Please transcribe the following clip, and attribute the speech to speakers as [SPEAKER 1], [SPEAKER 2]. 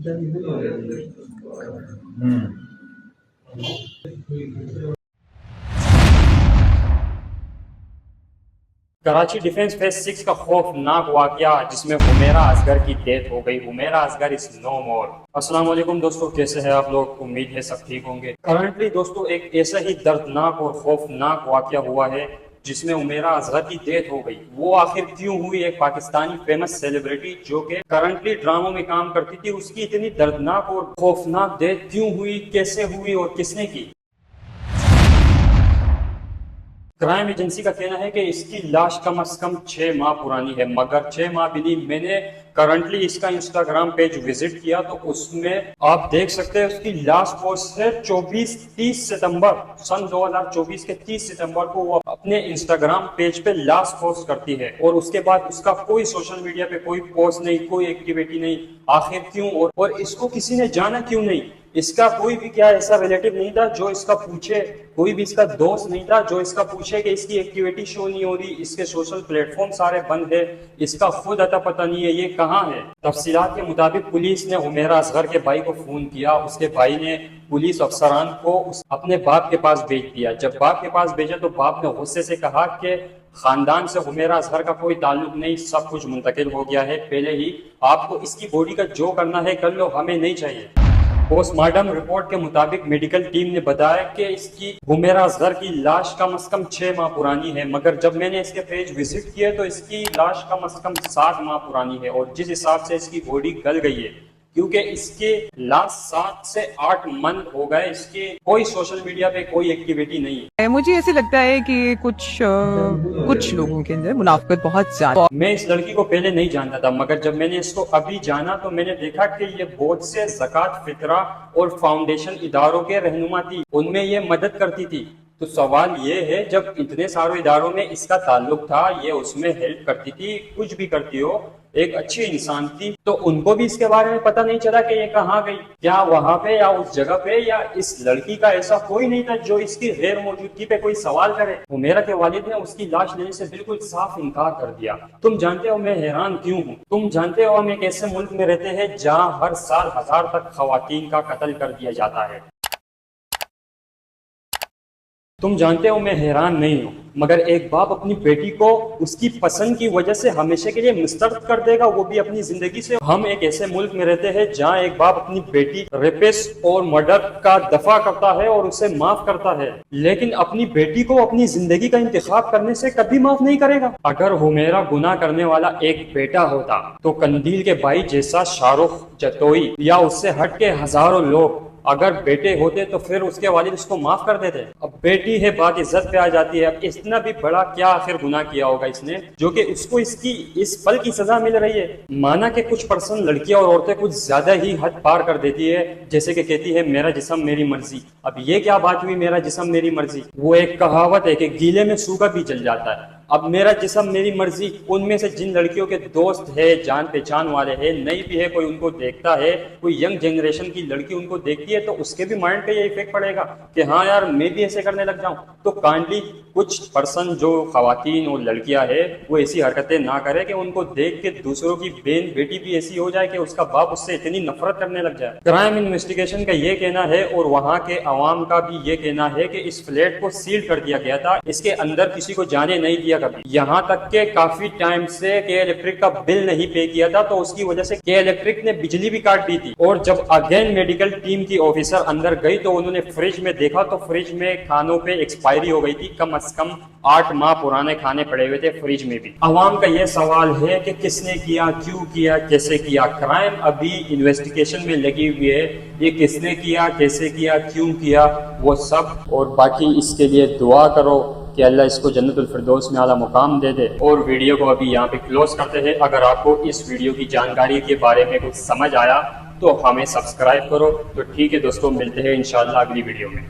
[SPEAKER 1] Karachi defence phase 6 کا خوفناک واقعہ جس میں حمیرہ اصغر کی ڈیتھ ہو گئی. حمیرہ اصغر از نو مور. السلام علیکم دوستو، کیسے ہیں آپ لوگ؟ امید ہے سب ٹھیک ہوں گے. کرنٹلی دوستو ایک ایسا ہی دردناک اور خوفناک واقعہ ہوا ہے جس میں حمیرہ اصغر کی ڈیتھ ہو گئی. وہ آخر کیوں ہوئی؟ ایک پاکستانی فیمس سیلیبریٹی جو کہ کرنٹلی ڈراموں میں کام کرتی تھی، اس کی اتنی دردناک اور خوفناک ڈیتھ کیوں ہوئی، کیسے ہوئی اور کس نے کی؟ کرائم ایجنسی کا کہنا ہے کہ اس کی لاش کم از کم 6 ماہ پرانی ہے، مگر 6 ماہ بھی نہیں. میں نے کرنٹلی اس کا انسٹاگرام پیج وزٹ کیا تو اس میں آپ دیکھ سکتے ہیں اس کی لاسٹ پوسٹ ہے 30 ستمبر سن 2024 کے 30 ستمبر کو وہ اپنے انسٹاگرام پیج پہ لاسٹ پوسٹ کرتی ہے، اور اس کے بعد اس کا کوئی سوشل میڈیا پہ کوئی پوسٹ نہیں، کوئی ایکٹیویٹی نہیں. آخر کیوں؟ اور اس کو کسی نے جانا کیوں نہیں؟ اس کا کوئی بھی کیا ایسا ریلیٹو نہیں تھا جو اس کا پوچھے، کوئی بھی اس کا دوست نہیں تھا جو اس کا پوچھے کہ اس کی ایکٹیویٹی شو نہیں ہو رہی، اس کے سوشل پلیٹ فارم سارے بند ہے، اس کا خود اتا پتہ نہیں ہے یہ کہاں ہے. تفصیلات کے مطابق پولیس نے حمیرہ اصغر کے بھائی کو فون کیا، اس کے بھائی نے پولیس افسران کو اپنے باپ کے پاس بھیج دیا. جب باپ کے پاس بھیجا تو باپ نے غصے سے کہا کہ خاندان سے حمیرہ اصغر کا کوئی تعلق نہیں، سب کچھ منتقل ہو گیا ہے پہلے ہی، آپ کو اس کی باڈی کا جو کرنا ہے کر لو، ہمیں نہیں چاہیے. پوسٹ مارٹم رپورٹ کے مطابق میڈیکل ٹیم نے بتایا کہ اس کی حمیرہ اصغر کی لاش کم از کم 6 ماہ پرانی ہے، مگر جب میں نے اس کے پیج وزٹ کیا تو اس کی لاش کم از کم 7 ماہ پرانی ہے. اور جس حساب سے اس کی باڈی گل گئی ہے، کیونکہ اس کے لاسٹ 7 سے 8 منتھ ہو گئے، اس کے کوئی سوشل میڈیا پہ کوئی ایکٹیویٹی نہیں ہے.
[SPEAKER 2] مجھے ایسے لگتا ہے کہ کچھ لوگوں کے اندر منافقت بہت زیادہ.
[SPEAKER 1] میں اس لڑکی کو پہلے نہیں جانتا تھا، مگر جب میں نے اس کو ابھی جانا تو میں نے دیکھا کہ یہ بہت سے زکوٰۃ فطرہ اور فاؤنڈیشن اداروں کے رہنما تھی، ان میں یہ مدد کرتی تھی. تو سوال یہ ہے، جب اتنے سارے اداروں میں اس کا تعلق تھا، یہ اس میں ہیلپ کرتی تھی، کچھ بھی کرتی ہو، ایک اچھی انسان تھی، تو ان کو بھی اس کے بارے میں پتہ نہیں چلا کہ یہ کہاں گئی؟ کیا وہاں پہ یا اس جگہ پہ یا اس لڑکی کا ایسا کوئی نہیں تھا جو اس کی غیر موجودگی پہ کوئی سوال کرے؟ حمیرہ کے والد نے اس کی لاش لینے سے بالکل صاف انکار کر دیا. تم جانتے ہو میں حیران کیوں ہوں؟ تم جانتے ہو ہم ایک ایسے ملک میں رہتے ہیں جہاں ہر سال 1000 تک خواتین کا قتل کر دیا جاتا ہے. تم جانتے ہو میں حیران نہیں ہوں، مگر ایک باپ اپنی بیٹی کو اس کی پسند کی وجہ سے ہمیشہ کے لیے مسترد کر دے گا، وہ بھی اپنی زندگی سے. ہم ایک ایسے ملک میں رہتے ہیں جہاں ایک باپ اپنی بیٹی ریپسٹ اور مرڈر کا دفاع کرتا ہے اور اسے معاف کرتا ہے، لیکن اپنی بیٹی کو اپنی زندگی کا انتخاب کرنے سے کبھی معاف نہیں کرے گا. اگر حمیرہ گناہ کرنے والا ایک بیٹا ہوتا تو قندیل کے بھائی جیسا شاہ رخ جتوئی یا اس سے ہٹ کے ہزاروں لوگ اگر بیٹے ہوتے تو پھر اس کے والد اس کو معاف کر دیتے. اب بیٹی ہے، بات عزت پہ آ جاتی ہے. اب اتنا بھی بڑا کیا آخر گناہ کیا ہوگا اس نے جو کہ اس کو اس پل کی سزا مل رہی ہے؟ مانا کہ کچھ پرسن لڑکیاں اور عورتیں کچھ زیادہ ہی حد پار کر دیتی ہے، جیسے کہ کہتی ہے میرا جسم میری مرضی. اب یہ کیا بات ہوئی میرا جسم میری مرضی؟ وہ ایک کہاوت ہے کہ گیلے میں سوگا بھی جل جاتا ہے. اب میرا جسم میری مرضی، ان میں سے جن لڑکیوں کے دوست ہے، جان پہچان والے ہیں، نہیں بھی ہے، کوئی ان کو دیکھتا ہے، کوئی ینگ جنریشن کی لڑکی ان کو دیکھتی ہے، تو اس کے بھی مائنڈ پہ یہ ایفیکٹ پڑے گا کہ ہاں یار میں بھی ایسے کرنے لگ جاؤں. تو کائنڈلی کچھ پرسن جو خواتین اور لڑکیاں ہیں وہ ایسی حرکتیں نہ کرے کہ ان کو دیکھ کے دوسروں کی بہن بیٹی بھی ایسی ہو جائے کہ اس کا باپ اس سے اتنی نفرت کرنے لگ جائے. کرائم انویسٹیگیشن کا یہ کہنا ہے اور وہاں کے عوام کا بھی یہ کہنا ہے کہ اس فلیٹ کو سیل کر دیا گیا تھا، اس کے اندر کسی کو جانے نہیں دیا کبھی. یہاں تک کہ کافی ٹائم سے کے الیکٹرک کا بل نہیں پے کیا تھا، تو اس کی وجہ سے کے الیکٹرک نے بجلی بھی کاٹ دی تھی. اور جب اگین میڈیکل ٹیم کی آفیسر اندر گئی تو انہوں نے فریج میں دیکھا تو فریج میں کھانوں پہ ایکسپائری ہو گئی تھی، کم از کم 8 ماہ پرانے کھانے پڑے ہوئے تھے فریج میں بھی. عوام کا یہ سوال ہے کہ کس نے کیا، کیوں کیا، کیسے کیا؟ کرائم ابھی انویسٹیگیشن میں لگی ہوئی ہے، یہ کس نے کیا، کیسے کیا، کیوں کیا، وہ سب. اور باقی اس کے لیے دعا کرو کہ اللہ اس کو جنت الفردوس میں اعلیٰ مقام دے دے. اور ویڈیو کو ابھی یہاں پہ کلوز کرتے ہیں. اگر آپ کو اس ویڈیو کی جانکاری کے بارے میں کچھ سمجھ آیا تو ہمیں سبسکرائب کرو. تو ٹھیک ہے دوستوں، ملتے ہیں انشاءاللہ اگلی ویڈیو میں.